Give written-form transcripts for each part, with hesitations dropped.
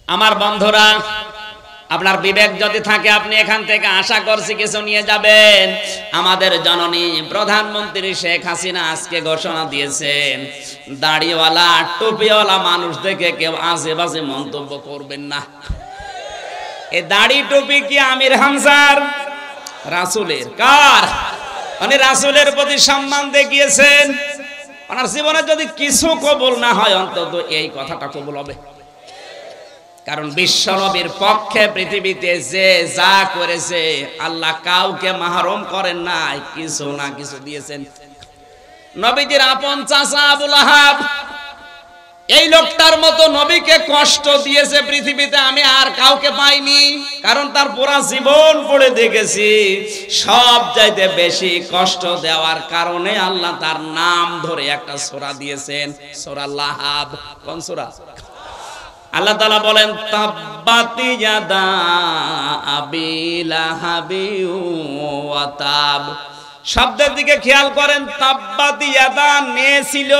আমার বন্ধুরা, আপনার বিবেক যদি থাকে আপনি এখান থেকে আশা করছি কিছু নিয়ে যাবেন। আমাদের জননী প্রধানমন্ত্রী শেখ হাসিনা আজকে ঘোষণা দিয়েছেন, দাড়িওয়ালা টুপিওয়ালা মানুষ দেখে কেউ আশেপাশে মন্তব্য করবেন না। এই দাড়ি টুপি কি আমির হামজার? রাসূলের। কার? মানে রাসূলের প্রতি সম্মান দেখিয়েছেন। ওনার জীবনে যদি কিছু কবুল না হয় অন্তত এই কথাটা কবুল হবে। কারণ বিশ্বনবীর পক্ষে পৃথিবীতে যে যা করেছে আল্লাহ কাউকে মাহরুম করেন নাই, কিছু না কিছু দিয়েছেন। নবীজির আপন চাচা আবু লাহাব এই লোকটার মতো নবীকে কষ্ট দিয়েছে পৃথিবীতে আমি আর কাউকে পাইনি। কারণ তার পুরা জীবন পড়ে দেখেছি, সব চাইতে বেশি কষ্ট দেওয়ার কারণে আল্লাহ তার নাম ধরে একটা সূরা দিয়েছেন, সূরা লাহাব। কোন সূরা? আল্লাহ তাআলা বলেন তাব্বাত ইয়াদা আবি লাহাবি ওয়া তাব। শব্দের দিকে খেয়াল করেন। তাব্বাত ইয়াদা নেছিল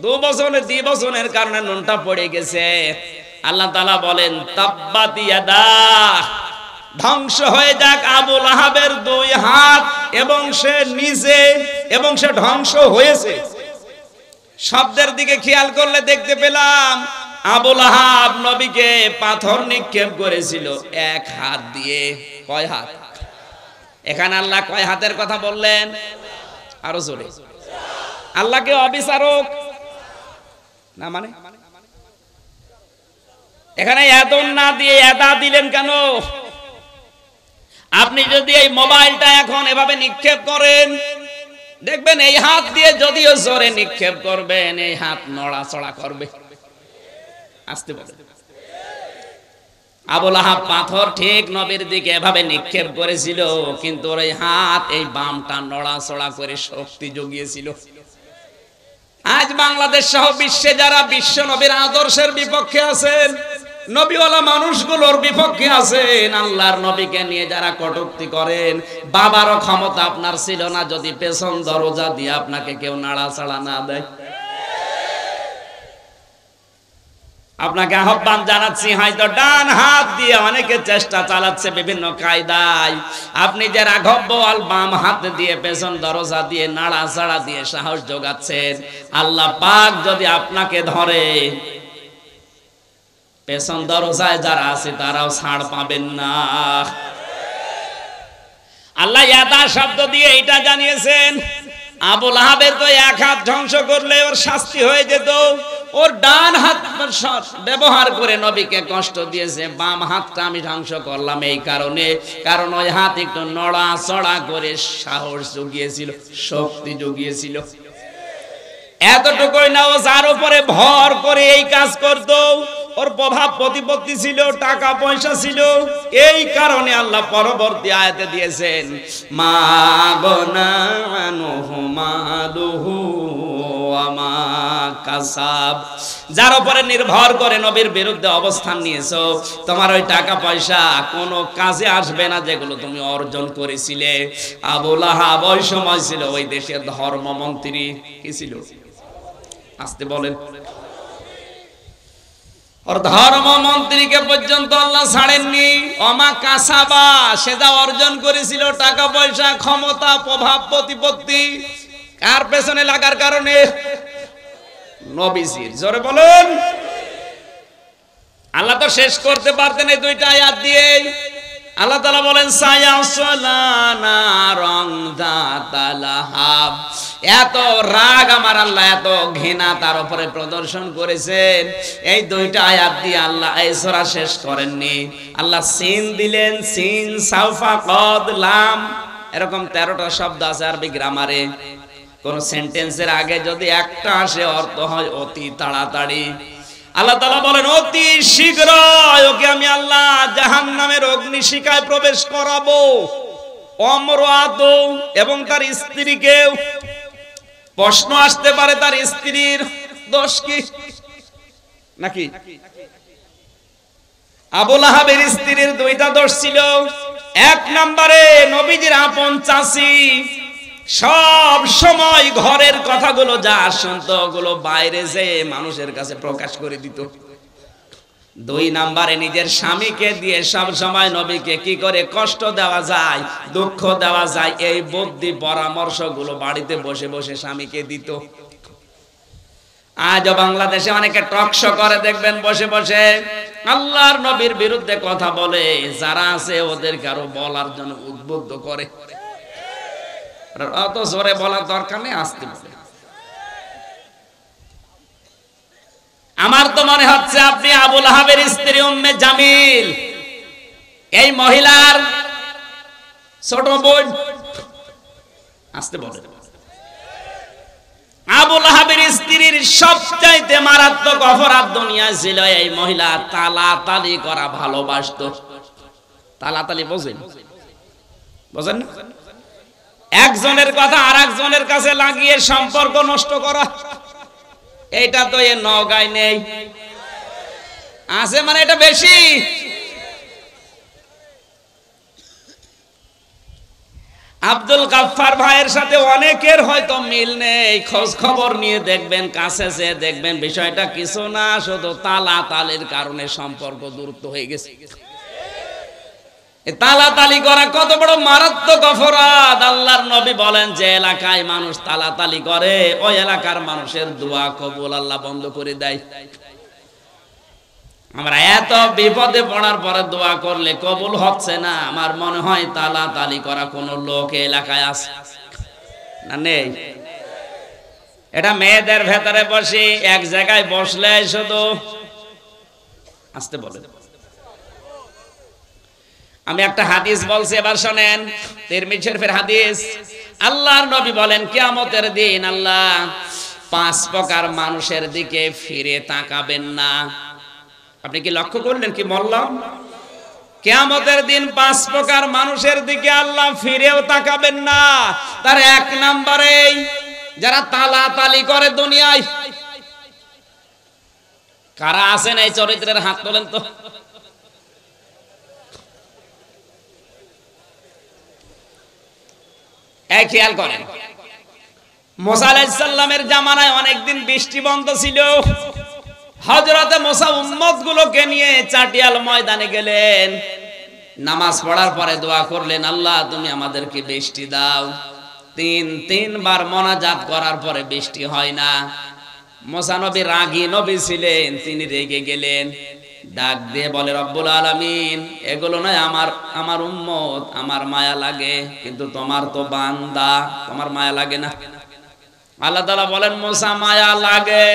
2 বছরের কারণে নুনটা পড়ে গেছে। আল্লাহ তাআলা বলেন তাব্বাত ইয়াদা, ধ্বংস হয়ে যাক আবু লাহাবের 2 হাত, এবং সে নিজে, এবং সে ধ্বংস হয়েছে। শব্দের দিকে খেয়াল করলে দেখতে পেলাম আবু লাহাব নবীকে পাথর নিক্ষেপ করেছিল 1 হাত দিয়ে। কয় হাত? এখানে আল্লাহ কয় হাতের কথা বললেন? আরো জোরে। আল্লাহকে অবিচারক না মানে? এখানে এদন না দিয়ে এদা দিলেন কেন? আপনি যদি এই মোবাইলটা এখন এভাবে নিক্ষেপ করেন, দেখবেন এই হাত দিয়ে যদিও জোরে নিক্ষেপ করবেন, এই হাত নড়াচড়া করবে। আসতে বলে আবু লাহাব পাথর ঠিক নবীর দিকে এভাবে নিক্ষেপ করেছিল, কিন্তু ওর এই হাত, এই বামটা নড়াচড়া করে শক্তি জুগিয়েছিল। আজ বাংলাদেশ সহ বিশ্বে যারা বিশ্ব নবীর আদর্শের বিপক্ষে আছেন, নবীওয়ালা মানুষগুলোর বিপক্ষে আছেন, আল্লাহর নবীকে নিয়ে যারা কটূক্তি করেন, বাবারও ক্ষমতা আপনার ছিল না যদি পেছন দরজা দিয়ে আপনাকে কেউ নাড়াচাড়া না দেয়। আপনাকে আহ্বান জানাচ্ছি, হয়তো ডান হাত দিয়ে অনেকে চেষ্টা চালাচ্ছে বিভিন্ন কায়দায়, আপনি যে রাঘব বোয়াল বাম হাত দিয়ে পেছন দরজা দিয়ে নাড়াচাড়া দিয়ে সাহস যোগাচ্ছেন, আল্লাহ পাক যদি আপনাকে ধরে, পেছন দরজায় যারা আছে তারাও ছাড় পাবেন না। আল্লাহ ইয়াদা শব্দ দিয়ে এটা জানিয়েছেন, আবু লাহাবের তো 1 হাত ধ্বংস করলে ওর শাস্তি হয়ে যেত। ওর ডান হাত ব্যবহার করে নবীকে কষ্ট দিয়েছে, বাম হাতটা আমি ধ্বংস করলাম এই কারণে, কারণ ওই হাত একটু নড়াচড়া করে সাহস জুগিয়েছিল, শক্তি জুগিয়েছিল। এতটুকুই না, ও যার উপরে ভর করে এই কাজ করত, ওর প্রভাব প্রতিপত্তি ছিল, টাকা পয়সা ছিল, এই কারণে আল্লাহ পরবর্তী আয়াতে দিয়েছেন মা গনানুহু মালুহু ওয়া মা কাসাব। যার উপরে নির্ভর করে নবীর বিরুদ্ধে অবস্থান নিয়েছো, তোমার ওই টাকা পয়সা কোনো কাজে আসবে না যেগুলো তুমি অর্জন করেছিলে। আবু লাহাব ওই সময় ছিল ওই দেশের ধর্মমন্ত্রী। কি ছিল? আসতে বলেন। ওর ধর্মমন্ত্রীকে পর্যন্ত আল্লাহ ছাড়েননি। অমা কাসাবা, সে যা অর্জন করেছিল, টাকা পয়সা, ক্ষমতা, প্রভাব প্রতিপত্তি, কার পেছনে লাগার কারণে? নবীজির। জোরে বলুন। আল্লাহ তো শেষ করতে পারতেন এই 2টা আয়াত দিয়ে। আল্লাহ তাআলা বলেন সায়াসলানা রং দাতালাহাব। এত রাগ আমার আল্লাহ, এত ঘৃণা তার উপরে প্রদর্শন করেছেন, এই 2টা আয়াত দিয়ে আল্লাহ এই সূরা শেষ করেননি। আল্লাহ সিন দিলেন, সিন সাউফা কদ লাম, এরকম 13টা শব্দ আছে আরবি গ্রামারে। কোন সেন্টেন্সের আগে যদি একটা আসে অর্থ হয় অতি তাড়াতাড়ি। আল্লাহ তাআলা বলেন অতি শীঘ্র ওকে আমি আল্লাহ জাহান্নামের অগ্নিশিখায় প্রবেশ করাবো, অমরাত এবং তার স্ত্রীকেও। প্রশ্ন আসতে পারে, তার স্ত্রীর দোষ কি নাকি? আবু লাহাবের স্ত্রীর 2টা দোষ ছিল। 1 নম্বরে নবীজির আপন চাচী সব সময় ঘরের কথাগুলো যা শুনতো ওগুলো বাইরে যে মানুষের কাছে প্রকাশ করে দিত। দুই নম্বরে নিজের স্বামীকে দিয়ে সব সময় নবীকে কি করে কষ্ট দেওয়া যায়, দুঃখ দেওয়া যায়, এই বুদ্ধি পরামর্শগুলো বাড়িতে বসে বসে স্বামীকে দিত। আজও বাংলাদেশে অনেকে টক শো করে দেখবেন বসে বসে আল্লাহর নবীর বিরুদ্ধে কথা বলে, যারা আছে ওদেরকে আরো বলার জন্য উদ্বুদ্ধ করে। অত জোরে বলার দরকার নেই, আসতে বলে। আমার তো মনে হচ্ছে আপনি আবুল আহাবের স্ত্রী উম্মে জামিল, এই মহিলার ছোট বোন, আসতে বলে। আবুল আহাবের স্ত্রীর সবচাইতে মারাত্মক অপরাধ দুনিয়ায় ছিল এই মহিলা তালাতালি করা ভালোবাসতো। তালাতালি বোঝেন? বোঝেন না? একজনের কথা আর একজনের কাছে লাগিয়ে সম্পর্ক নষ্ট করা, এটা তো এ নওগাঁয় নেই, আছে মানে এটা বেশি। আব্দুল গাফফার ভাইয়ের সাথে অনেকের হয়তো মিল নেই, খোঁজ খবর নিয়ে দেখবেন, কাছে যে দেখবেন বিষয়টা কিছু না, শুধু তালাতালির কারণে সম্পর্ক দূরত্ব হয়ে গেছে। তালাতালি করা কত বড় মারাত্মক অপরাধ। আল্লাহর নবী বলেন যে এলাকায় মানুষ তালাতালি করে ওই এলাকার মানুষের দোয়া কবুল আল্লাহ বন্ধ করে দেয়। আমরা এত বিপদে পড়ার পরে দোয়া করলে কবুল হচ্ছে না, আমার মনে হয় তালাতালি করা কোন লোক এলাকায় আছে না? নেই। এটা মেয়েদের ভেতরে বসে এক জায়গায় বসলে শুধু আসতে বলে। আমি একটা হাদিস বলছি, এবার শোনেন, তিরমিজি শরীফের হাদিস। আল্লাহর নবী বলেন কিয়ামতের দিন আল্লাহ 5 প্রকার মানুষের দিকে ফিরে তাকাবেন না। আপনি কি লক্ষ্য করলেন কি বললাম? কিয়ামতের দিন 5 প্রকার মানুষের দিকে আল্লাহ ফিরেও তাকাবেন না। তার 1 নম্বরে যারা তালাতালি করে দুনিয়ায়। কারা আছেন এই চরিত্রের হাত তোলেন তো? এই খেয়াল করেন, মুসা আলাইহিস সালামের জামানায় অনেকদিন বৃষ্টি বন্ধ ছিল। হযরতে মুসা উম্মতগুলোকে নিয়ে চাটিয়াল ময়দানে গেলেন, নামাজ পড়ার পরে দোয়া করলেন, আল্লাহ তুমি আমাদেরকে বৃষ্টি দাও। 3 বার মোনাজাত করার পরে বৃষ্টি হয় না। মুসা নবী রাগী নবী ছিলেন, তিনি রেগে গেলেন, ডাক দিয়ে বলে, রব্বুল আলামিন, এগুলো নয় আমার উম্মত, আমার মায়া লাগে, কিন্তু তোমার তো বান্দা, তোমার মায়া লাগে না। আল্লাহ তাআলা বলেন, মুসা মায়া লাগে,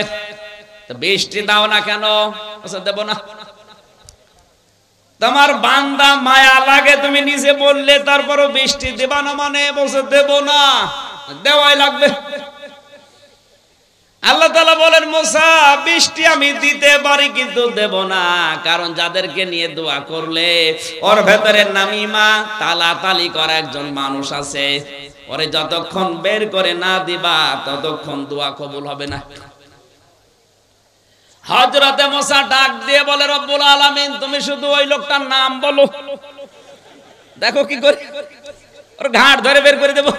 তো বৃষ্টি দাও না কেন? দেব না। তোমার বান্দা মায়া লাগে তুমি নিজে বললে, তারপরও বৃষ্টি দেবা না মানে? বলছে দেব না, দেওয়াই লাগবে। আল্লাহ তাআলা বলেন, মুসা বৃষ্টি আমি দিতে পারি কিন্তু দেব না, কারণ যাদেরকে নিয়ে দোয়া করলে ওর ভেতরে নামিমা তালাতালি করা একজন মানুষ আছে, ওরে যতক্ষণ বের করে না দিবা ততক্ষণ দোয়া কবুল হবে না। হযরতে মুসা ডাক দিয়ে বলে, রব্বুল আলামিন, তুমি শুধু ওই লোকটার নাম বলো, দেখো কি করে ওর ঘাট ধরে বের করে দেব।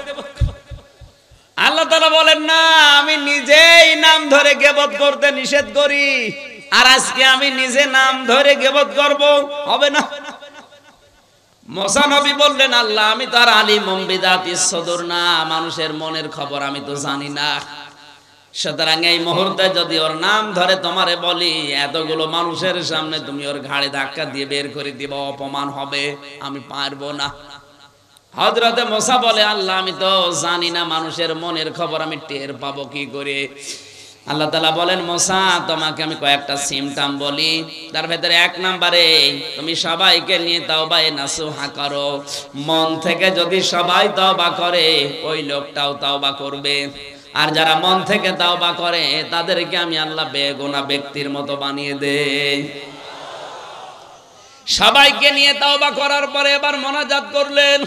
আল্লাহ তাআলা বলেন, না, আমি নিজেই নাম ধরে গীবত করতে নিষেধ করি, আর আজকে আমি নিজে নাম ধরে গীবত করব, হবে না। মুসা নবী বললেন, আল্লাহ আমি তো আর আলিমুম বিযাতিস সুদূর না, মানুষের মনের খবর আমি তো জানি না, সুতরাং এই মুহূর্তে যদি ওর নাম ধরে তোমারে বলি, এতগুলো মানুষের সামনে তুমি ওর ঘাড়ে ধাক্কা দিয়ে বের করে দিবা, অপমান হবে, আমি পারবো না। হযরতে মুসা বলে, আল্লাহ আমি তো জানি না মানুষের মনের খবর, আমি টের পাবো কি করে? আল্লাহ তাআলা বলেন, মুসা তোমাকে আমি কয়েকটা সিমটম বলি, তার ভেতরে 1 নম্বরে তুমি সবাইকে নিয়ে তাওবায়ে নাসুহা করো। মন থেকে যদি সবাই তওবা করে ওই লোকটাও তওবা করবে, আর যারা মন থেকে তওবা করে তাদেরকে আমি আল্লাহ বেগুনাহ ব্যক্তির মতো বানিয়ে দেই। সবাইকে নিয়ে তওবা করার পরে এবার মোনাজাত করলেন।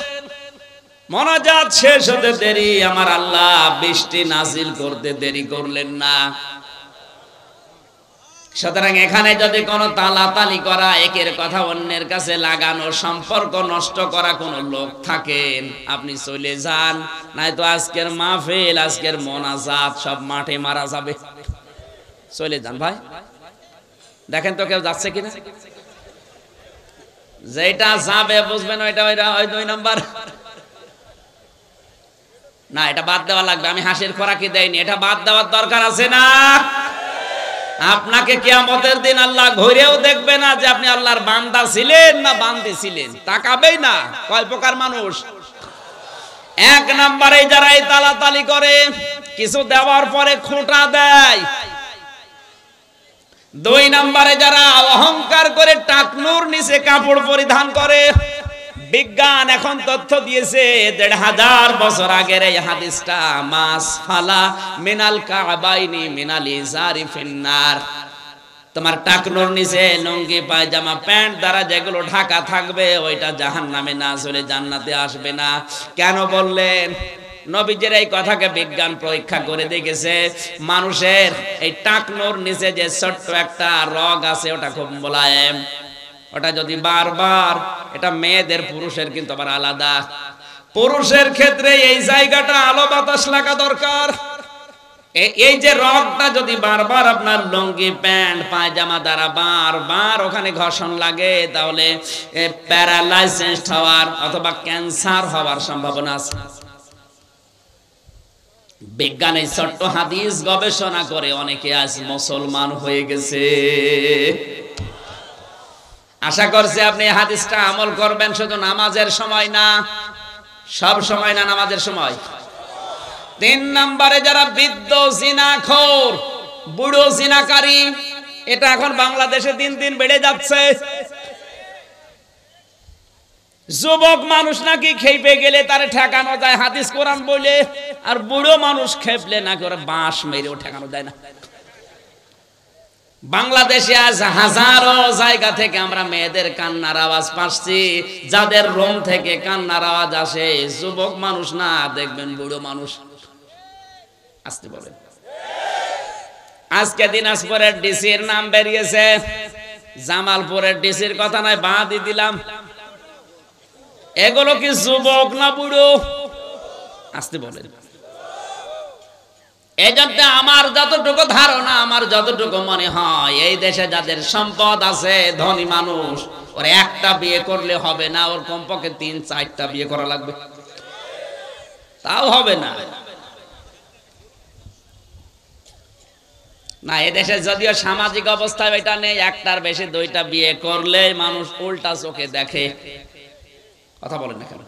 মোনাজাত শেষ হতে দেরি, আমার আল্লাহ বৃষ্টি নাজিল করতে দেরি করলেন না। সুতরাং এখানে যদি কোনো তালাতালি করা, একের কথা অন্যের কাছে লাগানো, সম্পর্ক নষ্ট করা কোনো লোক থাকেন, আপনি চলে যান, নয়তো আজকের মাহফিল, আজকের মোনাজাত সব মাঠে মারা যাবে। চলে যান ভাই, দেখেন তো কেউ যাচ্ছে কিনা। যেটা যাবে বুঝবেন ওইটা ওই 2 নাম্বার না, এটা বাদ দেওয়া লাগবে। আমি হাসির খোরাকি দেইনি, এটা বাদ দেওয়ার দরকার আছে না? আপনাকে কিয়ামতের দিন আল্লাহ ঘুরেও দেখবে না যে আপনি আল্লাহর বান্দা ছিলেন না বান্দি ছিলেন, তাকাবেই না। কয় প্রকার মানুষ? 1 নম্বরে যারা এই তালাতালি করে, কিছু দেওয়ার পরে খোঁটা দেয়। 2 নম্বরে যারা অহংকার করে টাকনুর নিচে কাপড় পরিধান করে। বিজ্ঞান এখন তথ্য দিয়েছে 1500 বছর আগের এই হাদিসটা, মাস ফালা মিনাল কাবাইনি মিনাল ইজারি ফিন্নার। তোমার টাকনুর নিচে লুঙ্গি পায়জামা প্যান্ট দ্বারা যেগুলো ঢাকা থাকবে ওইটা জাহান্নামে না চলে জান্নাতে আসবে না। কেন বললেন? নবীজির এই কথাকে বিজ্ঞান পরীক্ষা করে দেখেছে, মানুষের এই টাকনুর নিচে যে ছোট্ট একটা রগ আছে ওটা খুব মোলায়েম। ওটা যদি বারবার, এটা মেয়েদের পুরুষের কিন্তু আবার আলাদা। পুরুষের ক্ষেত্রে এই জায়গাটা আলো বাতাস লাগা দরকার। এই যে রগটা যদি বারবার আপনার লুঙ্গি প্যান্ট পায়জামা দ্বারা বারবার ওখানে ঘর্ষণ লাগে, তাহলে প্যারালাইসিস হওয়ার অথবা ক্যান্সার হওয়ার সম্ভাবনা আছে। বিজ্ঞান এই ছোট্ট হাদিস গবেষণা করে অনেকে আজ মুসলমান হয়ে গেছে। আশা করছি আপনি এই হাদিসটা আমল করবেন, শুধু নামাজের সময় না, সব সময় না, নামাজের সময়। 3 নম্বরে যারা বৃদ্ধ জিনাখোর, বুড়ো জিনাকারী, এটা এখন বাংলাদেশে দিন দিন বেড়ে যাচ্ছে। যুবক মানুষ নাকি খেপে গেলে তারে ঠেকানো যায় হাদিস কোরআন বলে, আর বুড়ো মানুষ খেপলে নাকি ওরা বাঁশ মেরেও ঠেকানো যায় না। বাংলাদেশে আজ হাজারো জায়গা থেকে আমরা মেয়েদের কান্নার আওয়াজ পাচ্ছি। যাদের রুম থেকে কান্নার আওয়াজ আসে যুবক মানুষ না, দেখবেন বুড়ো মানুষ। আসতে বলেন। আজকে দিনাজপুরের ডিসির নাম বেরিয়েছে, জামালপুরের ডিসির কথা নয়, বাদই দিলাম। এগুলো কি যুবক না বুড়ো? আসতে বলেন। এই জন্য আমার যতটুকু ধারণা, আমার যতটুকু মনে হয়, এই দেশে যাদের সম্পদ আছে, ধনী মানুষ, ওর একটা বিয়ে করলে হবে না, ওর কমপক্ষে 3-4টা বিয়ে করা লাগবে, তাও হবে না। না, এদেশে যদিও সামাজিক অবস্থা এটা নেই, একটার বেশি 2টা বিয়ে করলে মানুষ উল্টা চোখে দেখে। কথা বলেন না কেন?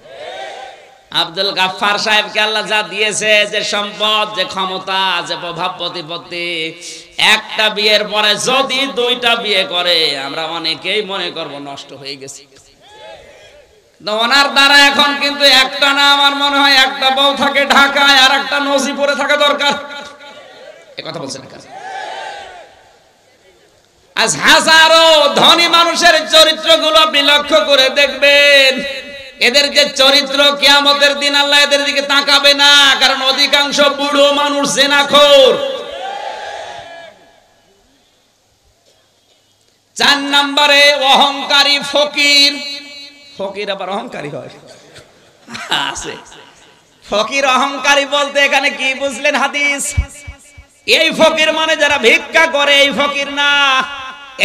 আব্দুল গাফফার সাহেবকে আল্লাহ যা দিয়েছে, যে সম্পদ, যে ক্ষমতা, যে প্রভাব প্রতিপত্তি, একটা বিয়ের পরে যদি 2টা বিয়ে করে, আমরা অনেকেই মনে করব নষ্ট হয়ে গেছে। ওনার দ্বারা এখন কিন্তু একটা না, আমার মনে হয় একটা বউ থাকে ঢাকায় আর একটা নজিপুরে থাকা দরকার। এ কথা বলছেন না? আজ হাজারো ধনী মানুষের চরিত্রগুলো আপনি লক্ষ্য করে দেখবেন, এদের যে চরিত্র, কিয়ামতের দিন আল্লাহ এদের দিকে তাকাবে না, কারণ অধিকাংশ বুড়ো মানুষ জিনাখোর। 4 নম্বরে অহংকারী ফকির। ফকির আবার অহংকারী হয়? আছে। ফকির অহংকারী বলতে এখানে কি বুঝলেন হাদিস? এই ফকির মানে যারা ভিক্ষা করে এই ফকির না,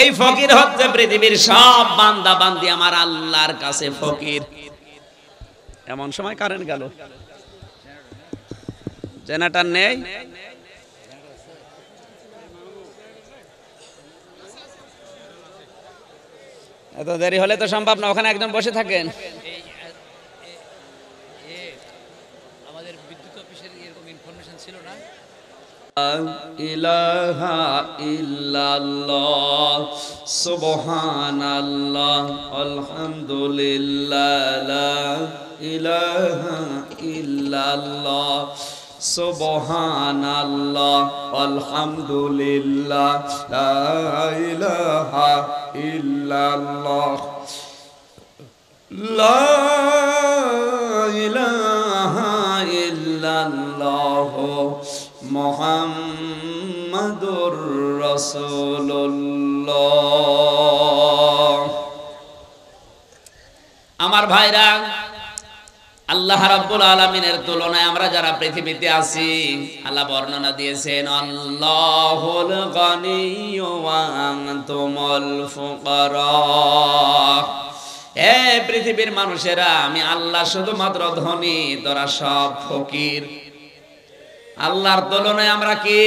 এই ফকির হচ্ছে পৃথিবীর সব বান্দা বান্দি আমার আল্লাহর কাছে ফকির। এমন সময় কারেন্ট গেল, জেনারেটর নেই, এত দেরি হলে তো সম্ভব না। ওখানে একদম বসে থাকেন। আমাদের বিদ্যুৎ অফিসের এরকম ইনফরমেশন ছিল না। ইলাহা ইল্লাল্লাহ সুবহানাল্লাহ আলহামদুলিল্লাহ লা ইলাহা ইল্লাল্লাহ সুবহানাল্লাহ আলহামদুলিল্লাহ লা ইলাহা ইল্লাল্লাহ লা ইলাহা ইল্লাল্লাহ মুহাম্মাদুর রাসূলুল্লাহ। আমার ভাইরা, আল্লাহ আল্লাহ রাব্বুল আলামিনের তুলনায় আমরা যারা পৃথিবীতে আছি, আল্লাহ বর্ণনা দিয়েছেন আল্লাহুল গনিয়্যু ওয়া আনতুমুল ফুকারা। এ পৃথিবীর মানুষেরা, আমি আল্লাহ শুধুমাত্র ধনী, তোরা সব ফকির। আল্লাহর তুলনায় আমরা কি?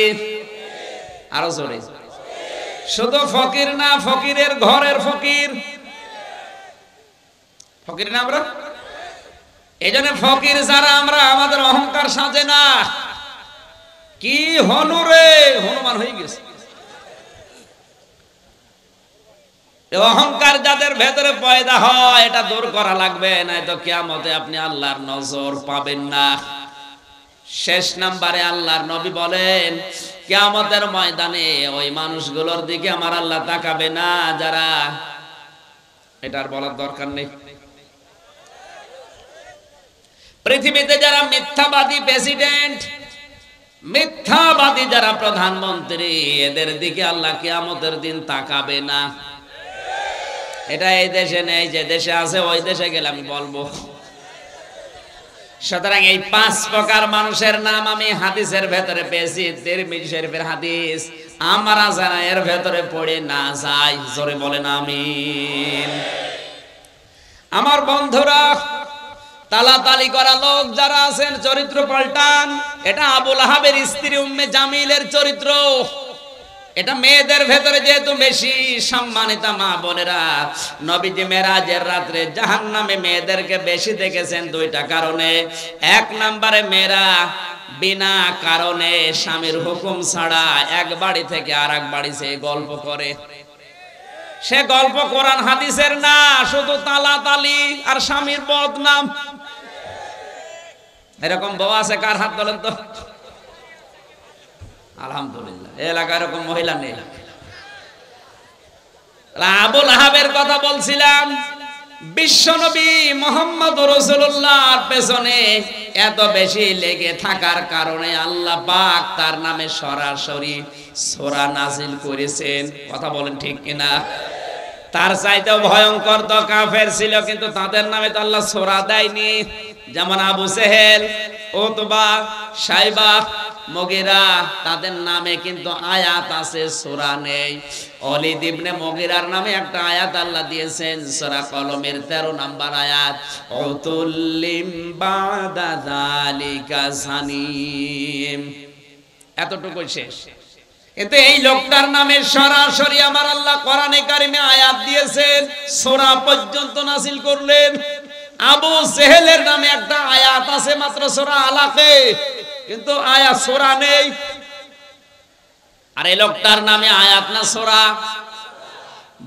আরো জোরে। শুধু ফকির না, ফকিরের ঘরের ফকির। ফকির না আমরা? এই জন্য ফকির যারা আমরা, আমাদের অহংকার সাজে না। কি হনু রে, হনুমান হয়ে গেছে। অহংকার যাদের ভেতরে পয়দা হয়, এটা দূর করা লাগবে, নয়তো কিয়ামতে আপনি আল্লাহর নজর পাবেন না। শেষ নাম্বারে আল্লাহর নবী বলেন, কিয়ামতের ময়দানে ওই মানুষগুলোর দিকে আমার আল্লাহ তাকাবে না যারা, এটা আর বলার দরকার নেই, পৃথিবীতে যারা মিথ্যাবাদী প্রেসিডেন্ট, মিথ্যাবাদী যারা প্রধানমন্ত্রী, এদের দিকে আল্লাহ কিয়ামতের দিন তাকাবে না। এটা এই দেশে নেই, যে দেশে আছে ওই দেশে গেলে আমি বলবো। সুতরাং এই 5 প্রকার মানুষের নাম আমি হাদিসের ভেতরে পেয়েছি, তিরমিজি শরীফের হাদিস। আমরা যারা এর ভেতরে পড়ে না যাই, জোরে বলেন আমিন। আমার বন্ধুরা, তালাতালি করা লোক যারা আছেন, চরিত্র পাল্টান। এটা আবুল আহাবের স্ত্রী উম্মে জামিলের চরিত্র। এটা মেয়েদের ভেতরে যেহেতু বেশি সম্মানিতা মা বোনেরা, নবীজি মেরাজের রাত্রে জাহান্নামে মেয়েদেরকে বেশি দেখেছেন 2টা কারণে। 1 নম্বরে, মেয়েরা বিনা কারণে স্বামীর হুকুম ছাড়া এক বাড়ি থেকে আরেক বাড়ি সে গল্প করে। সে গল্প কোরআন হাদিসের না, শুধু তালাতালি আর স্বামীর বদনাম। এরকম বউ আছে কার হাত বলেন তো? আলহামদুলিল্লাহ, এলাকায় এরকম মহিলা নেই। আবুল আহাবের কথা বলছিলাম। বিশ্বনবী মুহাম্মদ রাসূলুল্লাহর পেছনে এত বেশি লেগে থাকার কারণে আল্লাহ পাক তার নামে সরাসরি সূরা নাজিল করেছেন। কথা বলেন ঠিক কিনা? তার চাইতেও ভয়ঙ্কর তো কাফের ছিল, কিন্তু তাদের নামে তো আল্লাহ সূরা দেয়নি। যেমন আবু জেহেল, উতবা, শাইবা, মুগীরা, তাদের নামে কিন্তু আয়াত আছে, সূরা নেই। ওয়ালিদ ইবনে মুগীরার নামে একটা আয়াত আল্লাহ দিয়েছেন, সূরা কলমের 13 নম্বর আয়াত, উতুল্লিম বাদা যালিকা জানিম। এতটুকুই শেষ। কিন্তু এই লোকটার নামে সরাসরি আমার আল্লাহ কোরআনে কারিমে আয়াত দিয়েছেন, সূরা পর্যন্ত নাযিল করলেন। আবু জেহেলের নামে একটা আয়াত আছে মাত্র সূরা আলাকে, কিন্তু আয়াত সূরা নেই। আর এই লোকটার নামে আয়াত না সূরা?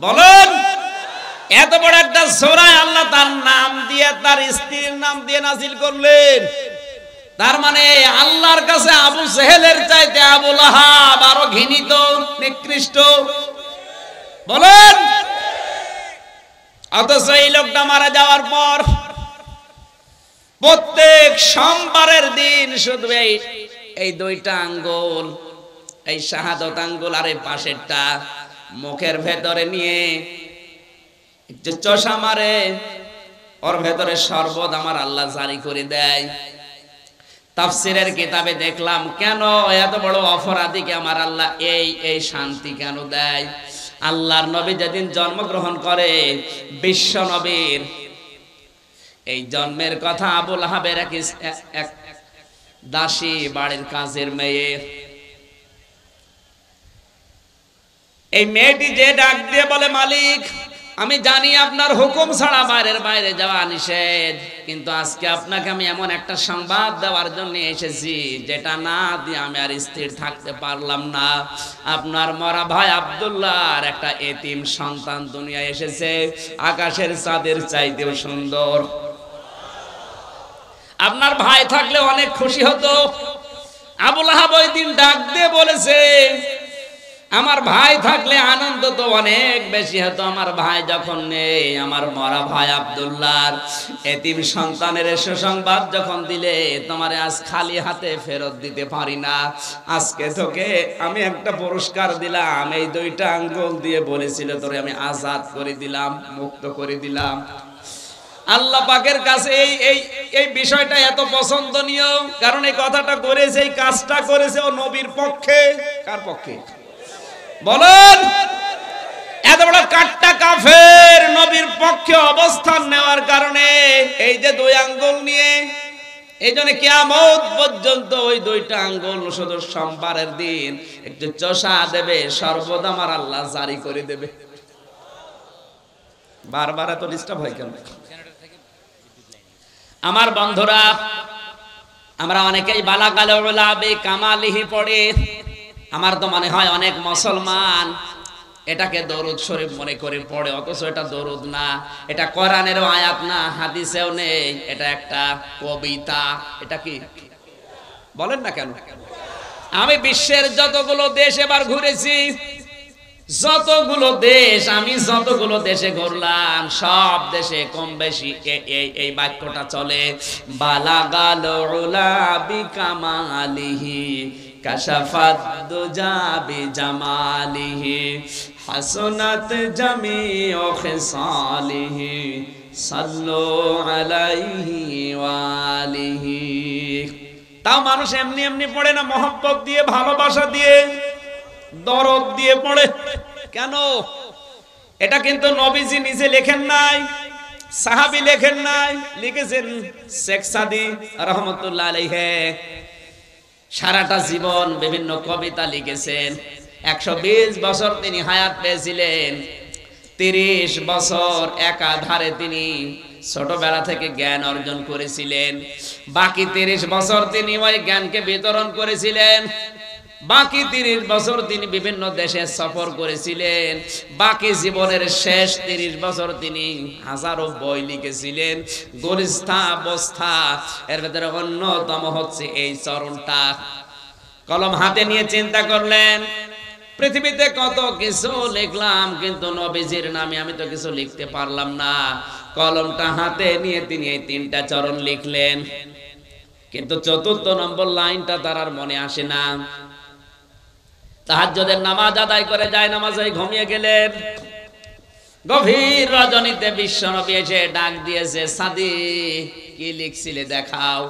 বলেন, এত বড় একটা সূরা আল্লাহ তার নাম দিয়ে, তার স্ত্রীর নাম দিয়ে নাযিল করলেন। তার মানে আল্লাহর কাছে আবু জেহেলের চাইতে আবু লাহাব আরো ঘৃণিত, নিকৃষ্ট। বলেন, অথচ এই লোকটা মারা যাওয়ার পর প্রত্যেক সোমবারের দিন শুধু এই 2টা আঙ্গুল, এই শাহাদত আঙ্গুল আর এই পাশেরটা মুখের ভেতরে নিয়ে একটু চষা মারে, ওর ভেতরে শরবত আমার আল্লাহ জারি করে দেয়। তাফসীরের কিতাবে দেখলাম, কেন এত বড় অপরাধীকে আমার আল্লাহ এই শান্তি কেন দেয়? আল্লাহর নবী যেদিন জন্মগ্রহণ করে, বিশ্ব নবীর এই জন্মের কথা আবুল আহাবের এক দাসী, বাড়ির কাজের মেয়ে, এই মেয়েটি যে ডাক দিয়ে বলে, মালিক আমি জানি আপনার হুকুম ছাড়া বাইরে যাওয়া নিষেধ, কিন্তু আজকে আপনাকে আমি এমন একটা সংবাদ দেওয়ার জন্য এসেছি যেটা না দিয়ে আমি আর স্থির থাকতে পারলাম না। আপনার মরা ভাই আব্দুল্লাহর একটা এতিম সন্তান দুনিয়ায় এসেছে, আকাশের চাঁদের চাইতেও সুন্দর। আপনার ভাই থাকলে অনেক খুশি হতো। আবুল আহাব ওই দিন ডাক দিয়ে বলেছে, আমার ভাই থাকলে আনন্দ তো অনেক বেশি হতো। আমার ভাই যখন নেই, আমার মরা ভাই আব্দুল্লাহর এতিম সন্তানের সুসংবাদ যখন দিলে, তোমার আজ খালি হাতে ফেরত দিতে পারি না। আজকে তোকে আমি একটা পুরস্কার দিলাম, এই 2টা আঙ্গুল দিয়ে বলেছিল তোরে আমি আজাদ করে দিলাম, মুক্ত করে দিলাম। আল্লাহ পাকের কাছে এই এই এই বিষয়টা এত পছন্দনীয়, কারণ এই কথাটা করেছে, এই কাজটা করেছে ও নবীর পক্ষে। কার পক্ষে বলেন? এত বড় কাট্টা কাফের নবীর পক্ষে অবস্থান নেওয়ার কারণে এই যে দুই আঙ্গুল নিয়ে, এই জন্য কিয়ামত পর্যন্ত ওই দুইটা আঙ্গুল শুধু সোমবারের দিন একটু চষা দেবে, সর্বদা আমার আল্লাহ জারি করে দেবে। বারবার এত ডিস্টার্ব হয় কেন? আমার বন্ধুরা, আমরা অনেকেই বালাগাল উলাবি কামালিহি পড়ে। আমার তো মনে হয় অনেক মুসলমান এটাকে দরুদ শরীফ মনে করে পড়ে, অথচ এটা দরুদ না, এটা কোরআনেরও আয়াত না, হাদিসেও নেই, এটা একটা কবিতা। এটা কি বলেন না কেন? আমি বিশ্বের যতগুলো দেশ এবার ঘুরেছি, যতগুলো দেশ, আমি যতগুলো দেশে ঘুরলাম, সব দেশে কম বেশি এই বাক্যটা চলে, বালাগাল উলা বিকামালিহি কাশাফাত দুজা বিজামালিহি হাসনাত জামিউ খিসালিহি সাল্লু আলাইহি ওয়া আলিহি। তাও মানুষ এমনি এমনি পড়ে না, মহব্বত দিয়ে, ভালোবাসা দিয়ে, দরদ দিয়ে পড়ে। কেন? এটা কিন্তু নবীজি নিজে লেখেন নাই, সাহাবী লেখেন নাই, লিখেছেন শেখ সাদি রহমতুল্লাহ আলাইহি। সারাটা জীবন বিভিন্ন কবিতা লিখেছেন। 120 বছর তিনি হায়াত পেয়েছিলেন। 30 বছর একাধারে তিনি ছোটবেলা থেকে জ্ঞান অর্জন করেছিলেন। বাকি 30 বছর তিনি ওই জ্ঞানকে বিতরণ করেছিলেন। বাকি 30 বছর তিনি বিভিন্ন দেশে সফর করেছিলেন। বাকি জীবনের শেষ 30 বছর তিনি হাজারো বই লিখেছিলেন। গরিষ্ঠা অবস্থা এর ভেতরে অন্যতম হচ্ছে এই চরণটা। কলম হাতে নিয়ে চিন্তা করলেন, পৃথিবীতে কত কিছু লিখলাম, কিন্তু নবীজির নামে আমি তো কিছু লিখতে পারলাম না। কলমটা হাতে নিয়ে তিনি এই 3টা চরণ লিখলেন, কিন্তু 4র্থ নম্বর লাইনটা তার আর মনে আসে না। তাহাজ্জুদের নামাজ আদায় করে যায় নামাজে ঘুমিয়ে গেলেন। গভীর রজনীতে বিশ্বনবী এসে ডাক দিয়েছে, সাদি কি লিখছিলে দেখাও।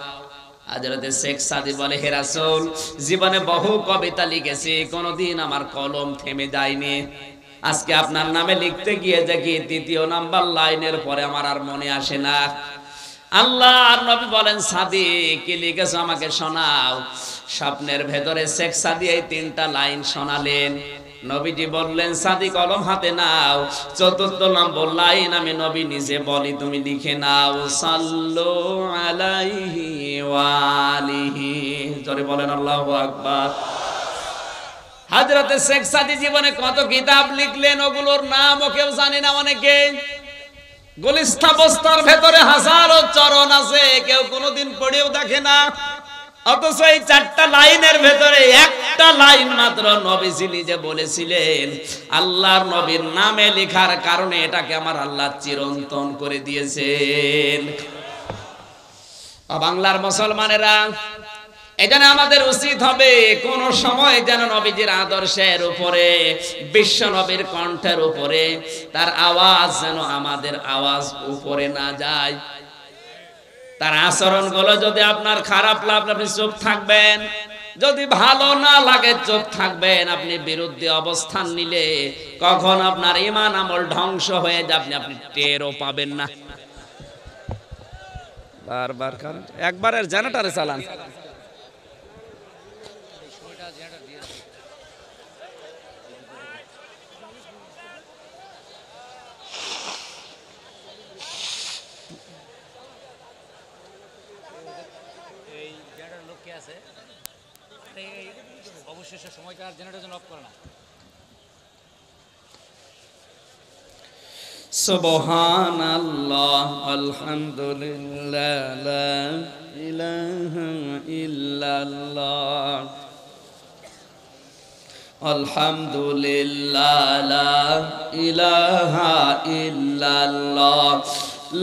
হযরতে শেখ সাদি বলে, হে রাসূল, জীবনে বহু কবিতা লিখেছি, কোনোদিন আমার কলম থেমে যায়নি। আজকে আপনার নামে লিখতে গিয়ে দেখি 3য় নাম্বার লাইনের পরে আমার আর মনে আসে না। আল্লাহর নবী বলেন, সাদি কি লিখেছো আমাকে শোনাও। স্বপ্নের ভেতরে শেখ সাদি এই 3টা লাইন শোনালেন। নবীজি বললেন, সাদি কলম হাতে নাও, 4র্থ নম্বর লাইন আমি নবী নিজে বলি, তুমি লিখে নাও, সাল্লু আলাইহি ওয়া আলিহি। জোরে বলেন আল্লাহু আকবার। হযরতে শেখ সাদি জীবনে কত কিতাব লিখলেন, ওগুলোর নামও কেউ জানে না অনেকে। গুলিস্তা বস্তার ভেতরে হাজারো চরণ আছে, কেউ কোনোদিন পড়েও দেখে না। অথচ এই 4টা লাইনের ভেতরে একটা লাইন মাত্র নবীজি নিজে বলেছিলেন। আল্লাহর নবীর নামে লেখার কারণে এটাকে আমার আল্লাহ চিরন্তন করে দিয়েছেন। বাংলার মুসলমানেরা, এজন্য আমাদের উচিত হবে কোন সময় যেন নবীজির আদর্শের উপরে, বিশ্ব নবীর কণ্ঠের উপরে তার আওয়াজ যেন আমাদের আওয়াজ উপরে না যায়। তার আচরণগুলো যদি আপনার খারাপ লাগে আপনি চুপ থাকবেন, যদি ভালো না লাগে চুপ থাকবেন। আপনি বিরুদ্ধে অবস্থান নিলে কখন আপনার ঈমান আমল ধ্বংস হয়ে যাবে আপনি টেরও পাবেন না। বারবার কারেন্ট, একবারের জেনারেটরে চালান। অবশেষে সময়টা জেনারেটর অফ করে না। সুবহানাল্লাহ আলহামদুলিল্লাহ লা ইলাহা ইল্লাল্লাহ আলহামদুলিল্লাহ লা ইলাহা ইল্লাল্লাহ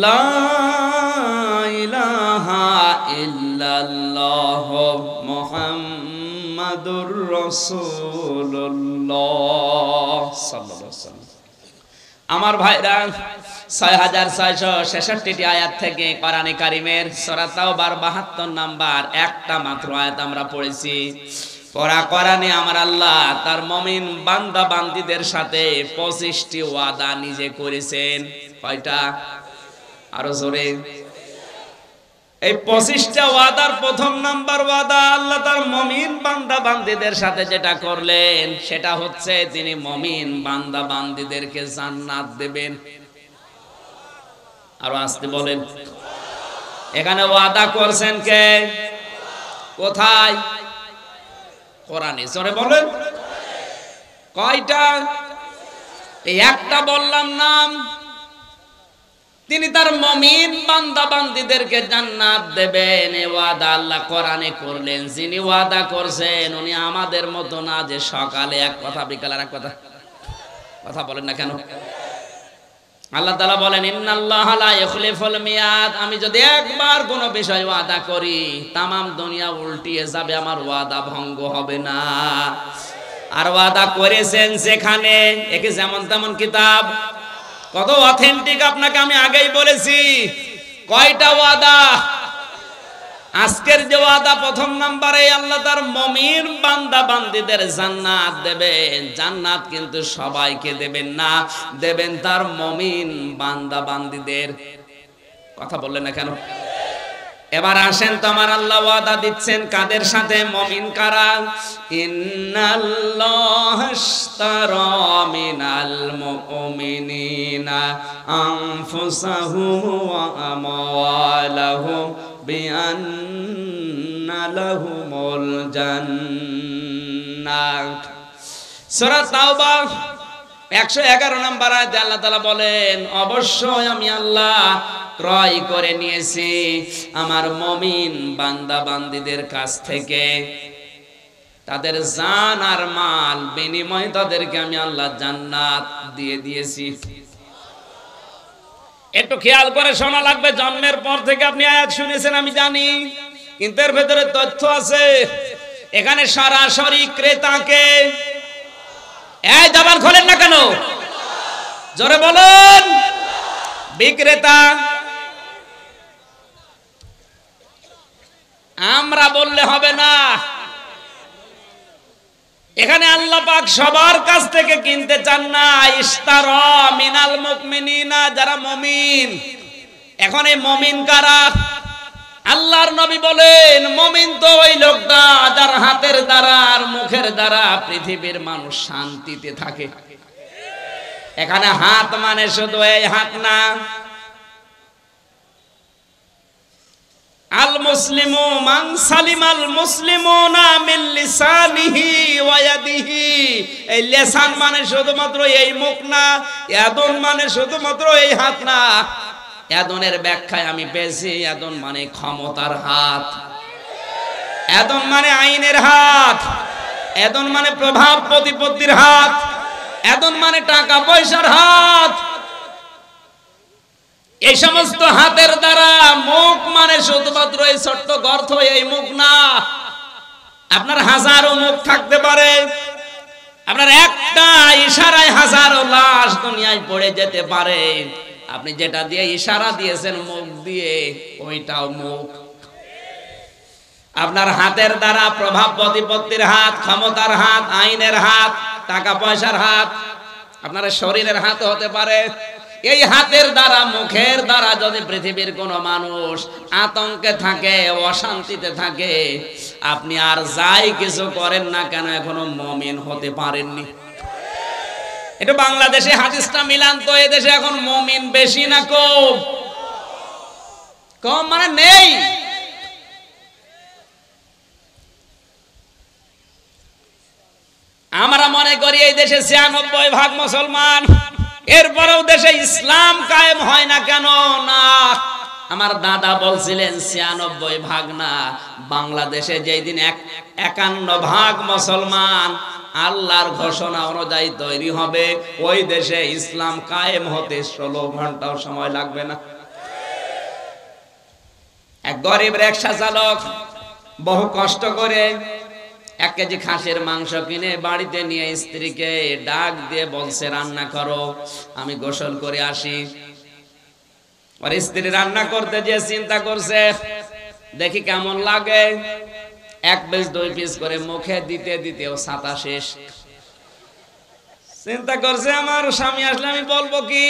লা ইলাহা ইল্লাল্লাহ মুহাম্মাদুর রাসূলুল্লাহ সাল্লাল্লাহু আলাইহি ওয়াসাল্লাম। আমার ভাইরা 6666টি আয়াত থেকে কোরআনে কারীমের সূরা তাওবার 72 নাম্বার একটা মাত্র আয়াত আমরা পড়েছি। পড়া কোরআনে আমার আল্লাহ তার মুমিন বান্দা বান্দীদের সাথে 25টি ওয়াদা নিজে করেছেন। কয়টা? আরো জোরে। এই 25টা ওয়াদার প্রথম নাম্বার ওয়াদা আল্লাহ তার মুমিন বান্দা বান্দীদের সাথে যেটা করলেন সেটা হচ্ছে তিনি মুমিন বান্দা বান্দীদেরকে জান্নাত দেবেন। আরো আসতে বলেন। এখানে ওয়াদা করছেন কে? কোথায়? কোরআনে। জোরে বলেন। কয়টা? এই একটা বললাম নাম। তিনি তার মুমিন বান্দা বান্দীদেরকে জান্নাত দেবেন, এই ওয়াদা আল্লাহ কোরআনে করলেন। যিনি ওয়াদা করছেন উনি আমাদের মতো না যে সকালে এক কথা বিকালে এক কথা। কথা বলেন না কেন? আল্লাহ তাআলা বলেন ইন্নাল্লাহা লা ইখলিফুল মিয়াদ। আমি যদি একবার কোনো বিষয় ওয়াদা করি তামাম দুনিয়া উল্টিয়ে যাবে, আমার ওয়াদা ভঙ্গ হবে না। আর ওয়াদা করেছেন যেখানে, একে যেমন তেমন কিতাব কত অথেন্টিক আপনাকে আমি আগেই বলেছি। কয়টা ওয়াদা? আজকের যে ওয়াদা প্রথম নম্বরে আল্লাহ তার মুমিন বান্দা বান্দীদের জান্নাত দেবেন। জান্নাত কিন্তু সবাইকে দেবেন না, দেবেন তার মুমিন বান্দা বান্দীদের। কথা বললেন না কেন? এবার আসেন তো আমার আল্লাহ ওয়াদা দিচ্ছেন কাদের সাথে? মুমিন কারা? ইন্নাল্লাহা আশতারা মিনাল মুমিনিনা আনফুসাহুম ওয়া আমওয়ালাহুম বিআন্না লাহুমুল জান্নাহ। সূরা তাওবা 111 নম্বর আয়াতে আল্লাহ তাআলা বলেন অবশ্যই আমি আল্লাহ ক্রয় করে নিয়েছি আমার মুমিন বান্দা বান্দীদের কাছ থেকে তাদের জান আর মাল বিনিময়ে তাদেরকে আমি আল্লাহ জান্নাত দিয়ে দিয়েছি। একটু খেয়াল করে শোনা লাগবে। জন্মের পর থেকে আপনি আয়াত শুনেছেন আমি জানি, কিন্তু এর ভেতরে তথ্য আছে। এখানে সরাসরি ক্রেতাকে, এই জবান খোলেন না কেন? জোরে বলুন। বিক্রেতা আমরা বললে হবে না। এখানে আল্লাহ পাক সবার কাছ থেকে কিনতে চান না। ইশতারা মিনাল মুমিনিনা, যারা মুমিন। এখন এই মুমিন কারা? আল্লাহর নবী বলেন মুমিন তো ওই লোকটা যার হাতের দ্বারা আর মুখের দ্বারা পৃথিবীর মানুষ শান্তিতে থাকে। এখানে হাত মানে শুধু এই হাত না। আল মুসলিমু মান সালিমাল মুসলিমুনা মিন লিসানিহি ওয়া ইয়াদিহি। এই লিসান মানে শুধুমাত্র এই মুখ না, ইয়াদুন মানে শুধুমাত্র এই হাত না। ইয়াদুনের ব্যাখ্যায় আমি পেয়েছি ইয়াদুন মানে ক্ষমতার হাত, ইয়াদুন মানে আইনের হাত, ইয়াদুন মানে প্রভাব প্রতিপত্তির হাত, ইয়াদুন মানে টাকা পয়সার হাত। এই সমস্ত হাতের দ্বারা মুখ মানে শুধুমাত্র এই ছোট্ট গর্ত, এই মুখ না। আপনার হাজারো মুখ থাকতে পারে, আপনার একটা ইশারায় হাজারো লাশ দুনিয়ায় পড়ে যেতে পারে। আপনি যেটা দিয়ে ইশারা দিয়েছেন মুখ দিয়ে, ওইটাও মুখ। আপনার হাতের দ্বারা প্রভাব প্রতিপত্তির হাত, ক্ষমতার হাত, আইনের হাত, টাকা পয়সার হাত, আপনার শরীরের হাত হতে পারে। এই হাতের দ্বারা মুখের দ্বারা যদি পৃথিবীর কোনো মানুষ আতঙ্কে থাকে, অশান্তিতে থাকে, আপনি আর যাই কিছু করেন না কেন এখনো মুমিন হতে পারেননি। এটা বাংলাদেশে হাদিসটা মিলান তো, এদেশে এখন মুমিন বেশি না কম? কম মানে নেই। আমরা মনে করি এই দেশে 96% মুসলমান, এরপরেও দেশে ইসলাম কায়েম হয় না কেন? না, আমার দাদা বলছিলেন 96% না, বাংলাদেশে যেই দিন 51% মুসলমান আল্লাহর ঘোষণা অনুযায়ী তৈরি হবে, ওই দেশে ইসলাম কায়েম হতে 16 ঘন্টাও সময় লাগবে না। এক গরিব রিকশা চালক বহু কষ্ট করে 1 কেজি খাসির মাংস কিনে বাড়িতে নিয়ে স্ত্রীকে ডাক দিয়ে বলছে রান্না করো, আমি গোসল করে আসি। আর স্ত্রী রান্না করতে যে চিন্তা করছে দেখি কেমন লাগে, 1 পিস 2 পিস করে মুখে দিতে দিতেও ছাতা শেষ। চিন্তা করছে আমার স্বামী আসলে আমি বলবো কি।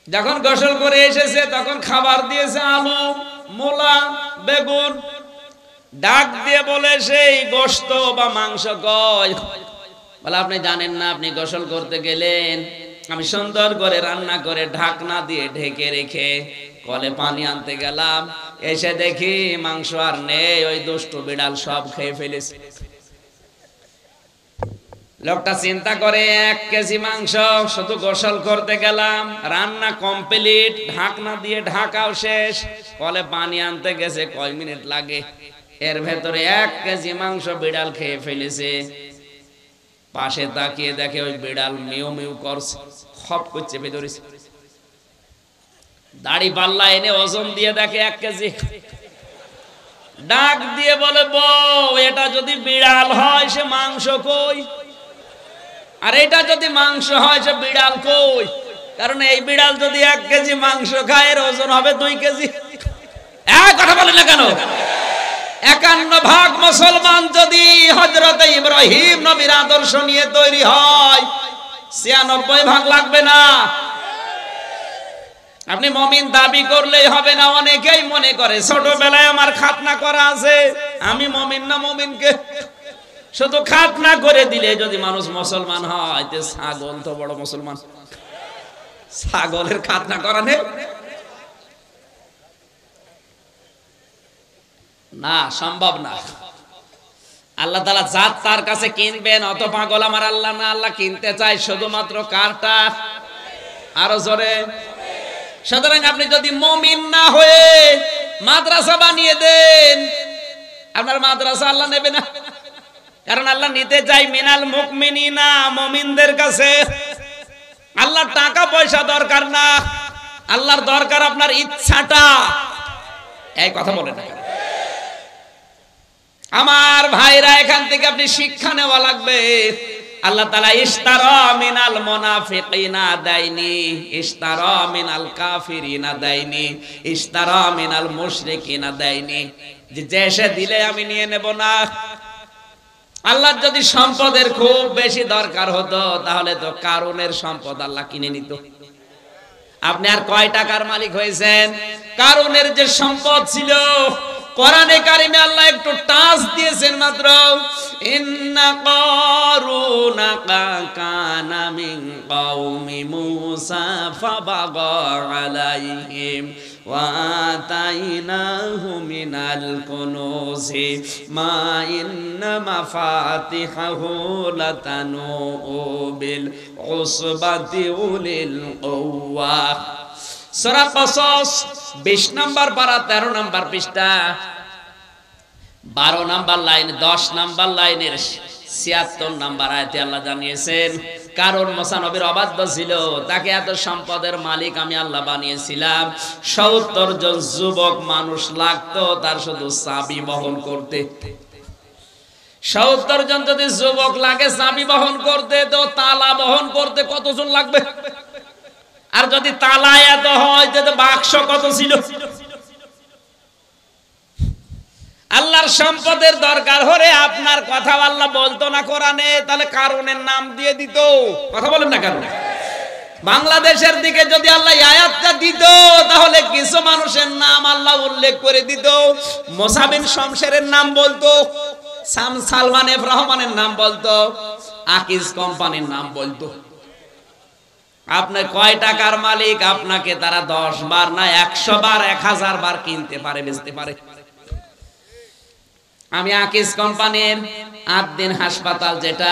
যখন গোসল করে এসেছে তখন খাবার দিয়েছে আলু, মূলা, বেগুন। ডাক দিয়ে বলে সেই গোশত বা মাংস কই? বলে আপনি জানেন না, আপনি গোসল করতে গেলেন, আমি সুন্দর করে রান্না করে ঢাকনা দিয়ে ঢেকে রেখে কলে পানি আনতে গেলাম, এসে দেখি মাংস আর নেই, ওই দুষ্টু বিড়াল সব খেয়ে ফেলেছে। লোকটা চিন্তা করে 1 কেজি মাংস, শুধু গোসল করতে গেলাম, রান্না কমপ্লিট, ঢাকনা দিয়ে ঢাকাও শেষ, কলে পানি আনতে গেছে কয় মিনিট লাগে, এর ভেতরে 1 কেজি মাংস বিড়াল খেয়ে ফেলেছে। পাশে তাকিয়ে দেখে ওই বিড়াল মিউ মিউ করছে, খপ করছে ভেতরে। দাড়ি পাল্লা এনে ওজন দিয়ে দেখে 1 কেজি। ডাক দিয়ে বলে বউ, এটা যদি বিড়াল হয় সে মাংস কই? আর এটা যদি মাংস হয় সে বিড়াল কই? কারণ এই বিড়াল যদি 1 কেজি মাংস খায় এর ওজন হবে 2 কেজি। কথা বলে না কেন? 51 ভাগ মুসলমান যদি হযরত ইব্রাহিম নবীর আদর্শ নিয়ে তৈরি হয়, 96 ভাগ লাগবে না। আপনি মুমিন দাবি করলেই হবে না। অনেকেই মনে করে ছোটবেলায় আমার খাতনা করা আছে, আমি মুমিন না। মুমিনকে শুধু খাতনা করে দিলে যদি মানুষ মুসলমান হয়, তে ছাগল তো বড় মুসলমান। ছাগলের খাতনা করা নেই না, সম্ভব না। আল্লাহ তাআলা জাত তার কাছে কিনবেন, অত পাগল আমার আল্লাহ না। আল্লাহ কিনতে চায় শুধুমাত্র কারটা, আরো জোরে। সুতরাং আপনি যদি মুমিন না হয়ে মাদ্রাসা বানিয়ে দেন, আপনার মাদ্রাসা আল্লাহ নেবে না। কারণ আল্লাহ নিতে চাই মিনাল মুমিনিনা, মুমিনদের কাছে। আল্লাহর টাকা পয়সা দরকার না, আল্লাহর দরকার আপনার ইচ্ছাটা। এই কথা বলে না আমার ভাইরা, এখান থেকে আপনি শিক্ষা নেওয়া লাগবে। আল্লাহ তাআলা ইশতারা মিনাল মুনাফিকিনা দাইনি, ইশতারা মিনাল কাফিরিনা দাইনি, ইশতারা মিনাল মুশরিকিনা দাইনি। যে সে দিলে আমি নিয়ে নেব না। আল্লাহর যদি সম্পদের খুব বেশি দরকার হতো, তাহলে তো কারুনের সম্পদ আল্লাহ কিনে নিত। আপনি আর কয় টাকার মালিক হয়েছেন? কারুনের যে সম্পদ ছিল, কোরআনে কারিমে আল্লাহ একটু টাচ দিয়েছেন মাত্র। ইন্না কারুনা কানা মিন কওমি মূসা ফাবাগা আলাইহিম ওয়া আতাইনাহু মিনাল কুনুজি মা ইন্না মাফাতিহাহু লাতানু বিল উসবাতি উলিল কুওয়া। সূরা কসস 20 নম্বর পারা 13 নম্বর পৃষ্ঠা 12 নম্বর লাইন 10 নম্বর লাইনের 76 নম্বর আয়াতে আল্লাহ জানিয়েছেন, কারণ মুসা নবীর অবাধ্য ছিল, তাকে এত সম্পদের মালিক আমি আল্লাহ বানিয়েছিলাম। 70 জন যুবক মানুষ লাগতো তার শুধু চাবি বহন করতে। 70 জন যদি যুবক লাগে চাবি বহন করতে, তো তালা বহন করতে কতজন লাগবে? আর যদি তালা এত হয়, তো বাক্স কত ছিল? আল্লাহর সম্পদের দরকার হলে আপনার কথা আল্লাহ বলতো না কোরআনে, তাহলে কারণের নাম দিয়ে দিত। কথা বলেন না কেন? বাংলাদেশের দিকে যদি আল্লাহ আয়াতটা দিত, তাহলে কিছু মানুষের নাম আল্লাহ উল্লেখ করে দিত। মুসা বিন শমশেরের নাম বলতো, সালমান এফ রহমানের নাম বলতো, আকিজ কোম্পানির নাম বলতো। আপনি কয় টাকার মালিক, আপনাকে তারা 10 বার না 100 বার 1000 বার কিনতে পারে, বেচতে পারে। আমি আকিজ কোম্পানির আদ্দিন হাসপাতাল, যেটা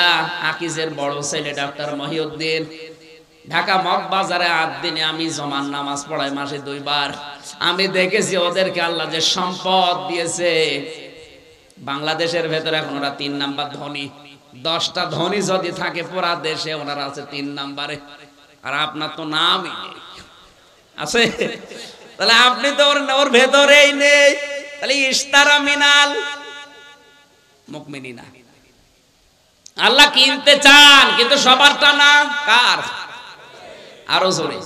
আকিজের বড় ছেলে ডাক্তার মহিউদ্দিন, ঢাকা মগবাজারে আদ্দিনে আমি জমান নামাজ পড়াই মাসে 2 বার। আমি দেখেছি ওদেরকে আল্লাহ যে সম্পদ দিয়েছে। বাংলাদেশের ভেতরে এখন ওরা 3 নাম্বার ধনী। 10টা ধনী যদি থাকে পুরা দেশে, ওনারা আছে 3 নাম্বারে। আর আপনার তো নামই নেই, আছে? তাহলে আপনি তো ওর ভেতরেই নেই। তাহলে ইশতারা মিনাল মুমিনিনা। আল্লাহ কিনতে চান কিন্তু সবারটা না, কার? আরো জোরে।